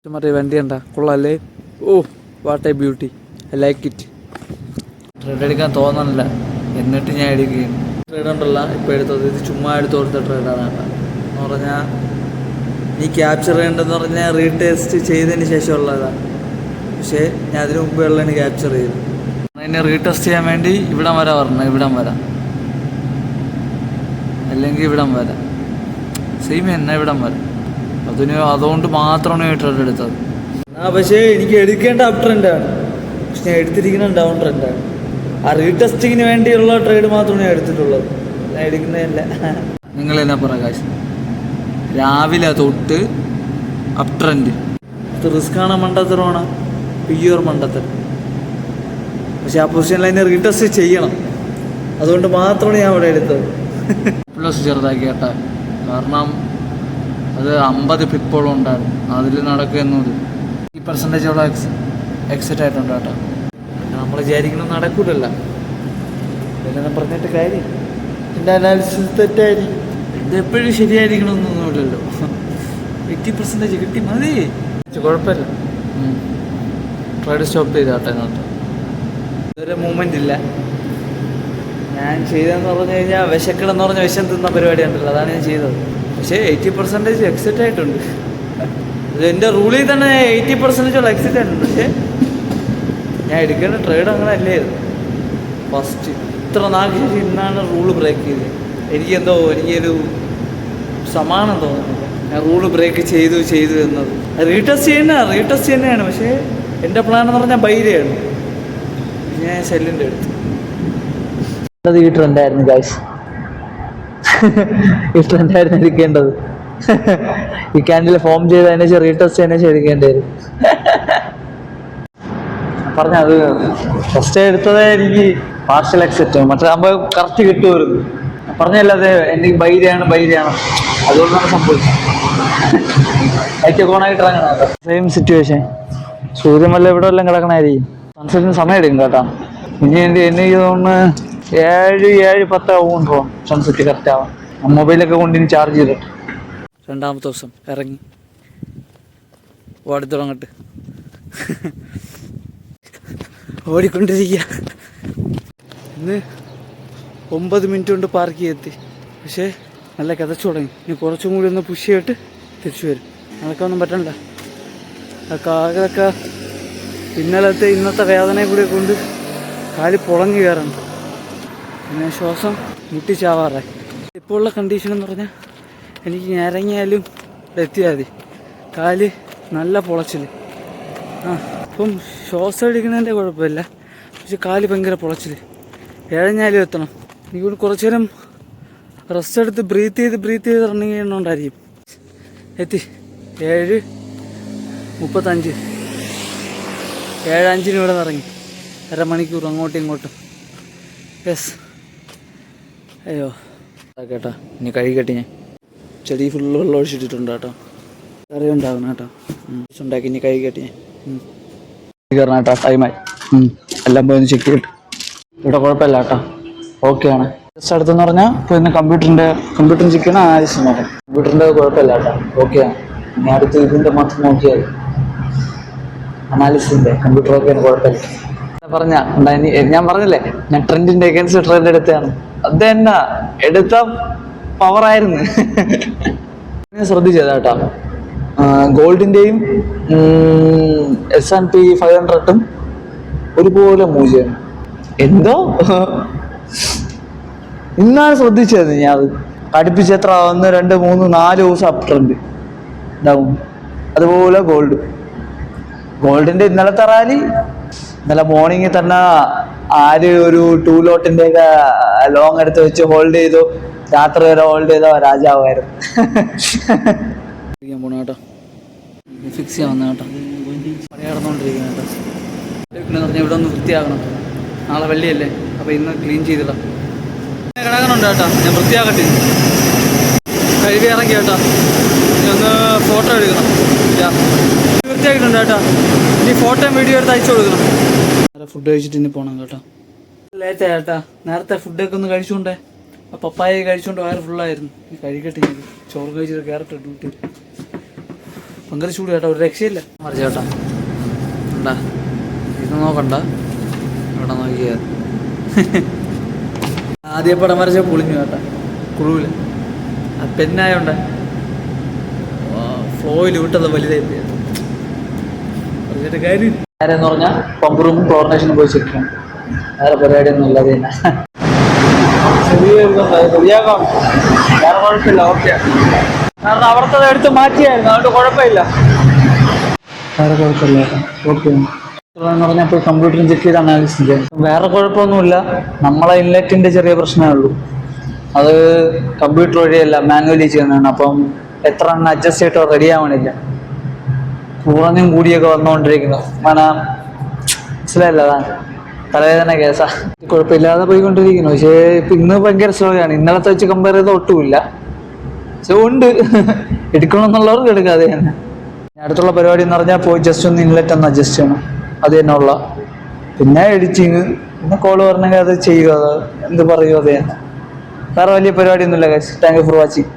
മറ്റേ വണ്ടി ഉണ്ടാ കൊള്ളാല്ലേ? Oh what a beauty, I like it. Trade എടുക്കാൻ തോന്നണില്ല, എന്നിട്ട് ഞാൻ എടുക്കുകയാണ്. ട്രേഡ് ഉണ്ടല്ല ഇപ്പോൾ എടുത്തത്, ഇത് ചുമ്മാ എടുത്ത് കൊടുത്ത ട്രേഡാണ് എന്ന് പറഞ്ഞാൽ നീ ക്യാപ്ചർ ചെയ്യേണ്ടതെന്ന് പറഞ്ഞാൽ റീടേസ്റ്റ് ചെയ്തതിന് ശേഷമുള്ളതാണ്. പക്ഷേ ഞാൻ അതിന് മുമ്പേ ഉള്ളതാണ് ക്യാപ്ചർ ചെയ്തത്. എന്നെ റീടെസ്റ്റ് ചെയ്യാൻ വേണ്ടി ഇവിടം വരെ പറഞ്ഞു, ഇവിടം വരാം അല്ലെങ്കിൽ ഇവിടം വരാം, സെയിം എന്നെ ഇവിടം വരാം. അതുകൊണ്ട് മാത്രമാണ് ട്രെൻഡ് എടുത്തത്. പക്ഷേ എനിക്ക് എടുക്കേണ്ട അപ്പ് ട്രെൻഡാണ്, പക്ഷെ ഞാൻ എടുത്തിരിക്കുന്ന ഡൗൺ ട്രെൻഡാണ്. ആ റീടെസ്റ്റിങ്ങിന് വേണ്ടിയുള്ള ട്രേഡ് മാത്രമാണ് ഞാൻ എടുത്തിട്ടുള്ളത്, ഞാൻ എടുക്കുന്നതല്ല. നിങ്ങൾ എന്നാ പ്രകാശ്, രാവിലെ തൊട്ട് അപ്പ് ട്രെൻഡ്. ഇത് റിസ്ക്കാണ്, മണ്ടത്തരമാണ്, പ്യുവർ മണ്ടത്തരം. പക്ഷെ ആ പൊസിഷനിൽ അതിനെ റീടെസ്റ്റ് ചെയ്യണം, അതുകൊണ്ട് മാത്രമാണ് ഞാൻ അവിടെ എടുത്തത്. പ്ലസ് ചെറുതാക്കി കേട്ടാ, കാരണം അത് 50 പിപ്പോളം ഉണ്ടായിരുന്നു, അതിൽ നടക്കുന്നത് ഈ പെർസെൻറ്റേജോളം എക്സിറ്റ് ആയിട്ടുണ്ട് കേട്ടോ. നമ്മൾ വിചാരിക്കണം നടക്കൂലല്ല, എല്ലാം പറഞ്ഞിട്ട് കാര്യം. എൻ്റെ അനാലിസിസ് തെറ്റായിരിക്കും, ഇതെപ്പോഴും ശരിയായിരിക്കണമെന്നൊന്നുമില്ലല്ലോ. 80% കിട്ടി മതി, കുഴപ്പമില്ല. ട്രേഡ് സ്റ്റോപ്പ് ചെയ്ത് കേട്ടോ. ഇതിനകത്ത് ഇതൊരു മൂവ്മെൻ്റ് ഇല്ല. ഞാൻ ചെയ്തതെന്ന് പറഞ്ഞു കഴിഞ്ഞാൽ വിശക്കണമെന്ന് പറഞ്ഞാൽ വിഷം തിന്ന പരിപാടി ഉണ്ടല്ലോ, അതാണ് ഞാൻ ചെയ്തത്. പക്ഷേ 80% എക്സിറ്റ് ആയിട്ടുണ്ട്. അത് എൻ്റെ റൂളിൽ തന്നെ 80% എക്സിറ്റ് ആയിട്ടുണ്ട്. പക്ഷേ ഞാൻ എടുക്കേണ്ട ട്രേഡ് അങ്ങനെ അല്ലായിരുന്നു. ഫസ്റ്റ് ഇത്ര നാൾക്ക് ശേഷം ഇന്നാണ് റൂള് ബ്രേക്ക് ചെയ്തത്. എനിക്കൊരു സമാനം തോന്നുന്നില്ല, ഞാൻ റൂള് ബ്രേക്ക് ചെയ്തു എന്നത്. റീടെസ്റ്റ് തന്നെയാണ്. പക്ഷേ എൻ്റെ പ്ലാൻ എന്ന് പറഞ്ഞാൽ ബൈരയാണ്. ഞാൻ സെല്ലിൻ്റെ എടുത്തു. ഈ ട്രെൻഡായിരുന്നു ഗൈസ്, ഈ ട്രെൻഡായിരുന്നു എടുക്കേണ്ടത്. ഈ ക്യാൻഡിൽ ഫോം ചെയ്ത് അതിനെ റീടെസ്റ്റ് അതിനെ എടുക്കേണ്ടി വരും. പറഞ്ഞത് ഫസ്റ്റ് എടുത്തതേ എനിക്ക് പാർഷ്യൽ എക്സെപ്റ്റ്, മറ്റേ നമ്മൾ കറക്റ്റ് കിട്ടുമായിരുന്നു. പറഞ്ഞല്ലാതെ എനിക്ക് ബൈരയാണ്, അതുകൊണ്ടാണ് സംഭവിച്ചത്. ഏറ്റവും ഇറങ്ങണം. സെയിം സിറ്റുവേഷൻ, സൂര്യൻ വല്ല ഇവിടെ വല്ലതും കിടക്കണായിരിക്കും. സൺസെറ്റിന് സമയം എടുക്കും കേട്ടോ. ഇനി എനിക്ക് തോന്നുന്നു 7:10 ആവുമെന്ന് തോന്നും സൺസെറ്റ് കറക്റ്റ് ആവാൻ. മൊബൈലൊക്കെ കൊണ്ട് ഇനി ചാർജ് ചെയ്തിട്ട്. രണ്ടാമത്തെ ദിവസം ഇറങ്ങി ഓടിത്തുടങ്ങട്ട് ഓടിക്കൊണ്ടിരിക്കുക. ഇന്ന് 9 മിനിറ്റ് കൊണ്ട് പാർക്ക് ചെയ്തെത്തി. പക്ഷേ നല്ല കിതച്ചു തുടങ്ങി. ഇനി കുറച്ചും കൂടി ഒന്ന് പുഷ് ചെയ്തിട്ട് തിരിച്ചു വരും. നടക്കാനൊന്നും പറ്റണില്ല. കാലൊക്കെ ഇന്നത്തെ വേദനയെ കൂടെ കൊണ്ട് കാല് പൊളഞ്ഞു കയറുന്നുണ്ട്. പിന്നെ ശ്വാസം മുട്ടിച്ചാവാറായി. ഇപ്പോൾ ഉള്ള കണ്ടീഷൻ എന്ന് പറഞ്ഞാൽ എനിക്ക് ഞരങ്ങിയാലും എത്തിയാൽ മതി, കാല് നല്ല പൊളച്ചിൽ. ഇപ്പം ശ്വാസം എടുക്കുന്നതിൻ്റെ കുഴപ്പമില്ല, പക്ഷെ കാല് ഭയങ്കര പൊളച്ചിൽ. ഇഴഞ്ഞാലും എത്തണം. എനിക്ക് കുറച്ചു നേരം റെസ്റ്റ് എടുത്ത് ബ്രീത്ത് ചെയ്ത് റണ്ണിങ് ചെയ്യണോണ്ടായിരിക്കും. എത്തി 7:35, 7:05 ഇവിടെ നിന്ന് ഇറങ്ങി. അരമണിക്കൂർ അങ്ങോട്ടും ഇങ്ങോട്ടും. യെസ്. അയ്യോ കേട്ടോ, ഇനി കഴുകട്ടെ. ഞാൻ ചെടി ഫുള്ള് വെള്ളം ഒഴിച്ചിട്ടിട്ടുണ്ട് കേട്ടോ. കറി ഉണ്ടാകണം കേട്ടോ. ഉണ്ടാക്കി ഇനി കഴുകട്ടെ ഞാൻ. കയറണം കേട്ടോ, ടൈമായി. എല്ലാം പോയി ചെക്ക് ചെയ്തിട്ട്. ഇവിടെ കുഴപ്പമില്ല കേട്ടോ, ഓക്കെയാണ്. ജസ്റ്റ് അടുത്തെന്ന് പറഞ്ഞാൽ ഇപ്പോൾ ഇന്ന് കമ്പ്യൂട്ടറിന് ചെക്ക് ചെയ്യണം, അനാലിസിസ് നോക്കാം. കമ്പ്യൂട്ടറിൻ്റെ കുഴപ്പമില്ല കേട്ടോ, ഓക്കെയാണ്. ഇനി അടുത്ത് ഇതിൻ്റെ മാത്രം നോക്കിയാൽ അനാലിസിൻ്റെ കമ്പ്യൂട്ടറൊക്കെയാണ്, കുഴപ്പമില്ല. ഞാൻ പറഞ്ഞില്ലേ, ഞാൻ ട്രെൻഡിന്റെ അഗൈൻസ്റ്റ് ട്രെൻഡ് എടുത്തതാണ്. അത് തന്നെ എടുത്ത പവറായിരുന്നു. ശ്രദ്ധിച്ചത് കേട്ടോ. ഗോൾഡിന്റെയും S&P 500 ഒരുപോലെ മൂല്യം എന്തോ ഇന്നാണ് ശ്രദ്ധിച്ചത്. ഞാൻ അത് അടുപ്പിച്ച് എത്ര 1, 2, 3, 4 ദിവസം അപ്പ് ട്രെൻഡ് ഡൗൺ. അതുപോലെ ഗോൾഡിന്റെ ഇന്നലത്തെ റാലി, ഇന്നലെ മോർണിംഗിൽ തന്നെ ആര് ഒരു 2 ലോട്ടിന്റെ ഒക്കെ ലോങ് എടുത്ത് വെച്ച് ഹോൾഡ് ചെയ്തു, രാത്രി വരെ ഹോൾഡ് ചെയ്ത രാജാവായിരുന്നു. കേട്ടോ, ഫിക്സ് ചെയ്യാൻ വന്ന കേട്ടോ, പണി നടന്നുകൊണ്ടിരിക്കുന്ന കേട്ടോ. ഇവിടെ ഒന്ന് വൃത്തിയാക്കണം, നാളെ വെള്ളിയല്ലേ, അപ്പോൾ ഇന്ന് ക്ലീൻ ചെയ്തിടാം. കിടക്കണുണ്ട് കേട്ടോ, ഞാൻ വൃത്തിയാക്കട്ടെ. കഴുകി ഇറങ്ങി കേട്ടോ, ഇനി ഒന്ന് ഫോട്ടോ എടുക്കണം. വൃത്തിയാക്കിയിട്ടുണ്ട് കേട്ടോ, ഇനി ഫോട്ടോയും വീഡിയോ എടുത്ത് അയച്ചു കൊടുക്കണം. ഫുഡ് കഴിച്ചിട്ട് ഇനി പോകണം കേട്ടോ. ലേറ്റായി കേട്ടാ, നേരത്തെ ഫുഡൊക്കെ ഒന്ന് കഴിച്ചുകൊണ്ടേ. പപ്പായ കഴിച്ചുകൊണ്ട് വയറ് ഫുള്ളായിരുന്നു. കഴിക്കട്ടെ, ചോറ് കഴിച്ചിട്ട് കയറട്ടെ ഡ്യൂട്ടി. ഭയങ്കര ചൂട് കേട്ടോ, ഒരു രക്ഷയില്ല. മറിച്ച് കേട്ടോ ഉണ്ടാ, ഇത് നോക്കണ്ട, ഇവിടെ നോക്കിയാൽ ആദ്യ പടം വരച്ച പൊളിഞ്ഞു കേട്ടോ, കുളുവില്ല. ആ പെന്നായോണ്ട ഫ്ലോയിൽ വിട്ടത് വലുതായി പോയി. കാര്യം ആരെന്ന് പറഞ്ഞാൽ പമ്പ് റൂമും ക്ലോറിനേഷനും പോയി ചെക്കണം. വേറെ പരിപാടിയൊന്നും ഇല്ലാതെ തന്നെ ശരിയാക്കാം, വേറെ കുഴപ്പമില്ല. ഓക്കെ, കാരണം അവിടുത്തെ എടുത്ത് മാറ്റിയായിരുന്നു, അതുകൊണ്ട് കുഴപ്പമില്ല, വേറെ കുഴപ്പമില്ല. ഓക്കെ എന്ന് പറഞ്ഞാൽ ഇപ്പോൾ കമ്പ്യൂട്ടറിൽ ചെക്ക് ചെയ്ത് അനാലിസിസ് ചെയ്യാം. വേറെ കുഴപ്പമൊന്നുമില്ല, നമ്മളെ ഇൻലെറ്റിൻ്റെ ചെറിയ പ്രശ്നമേ ഉള്ളൂ. അത് കമ്പ്യൂട്ടർ വഴിയല്ല, മാനുവലി ചെയ്യുന്നതാണ്. അപ്പം എത്ര എണ്ണം അഡ്ജസ്റ്റ് ചെയ്തിട്ടോ റെഡി ആവണില്ല, കുറഞ്ഞും കൂടിയൊക്കെ വന്നുകൊണ്ടിരിക്കുന്നു. മനസ്സിലായില്ല, അതാണ് തലവേദന കേസാ. കുഴപ്പമില്ലാതെ പോയിക്കൊണ്ടിരിക്കുന്നു. പക്ഷേ ഇപ്പം ഇന്ന് ഭയങ്കര സ്ലോ ആണ്, ഇന്നലത്തെ വെച്ച് കമ്പയർ ചെയ്ത് ഒട്ടുമില്ല. പക്ഷെ ഉണ്ട്, എടുക്കണമെന്നുള്ളവർക്ക് എടുക്കാതെ തന്നെ. അടുത്തുള്ള പരിപാടി എന്ന് പറഞ്ഞാൽ പോയി ജസ്റ്റ് ഒന്ന് ഇൻലെറ്റ് ഒന്ന് അഡ്ജസ്റ്റ് ചെയ്യണം, അത് തന്നെ ഉള്ള. പിന്നെ എഡിറ്റിങ്, പിന്നെ കോള് പറഞ്ഞെങ്കിൽ അത് ചെയ്യുക, അത് എന്ത് പറയുക, അത് തന്നെ. വേറെ വലിയ പരിപാടിയൊന്നുമില്ല guys. Thank you for watching.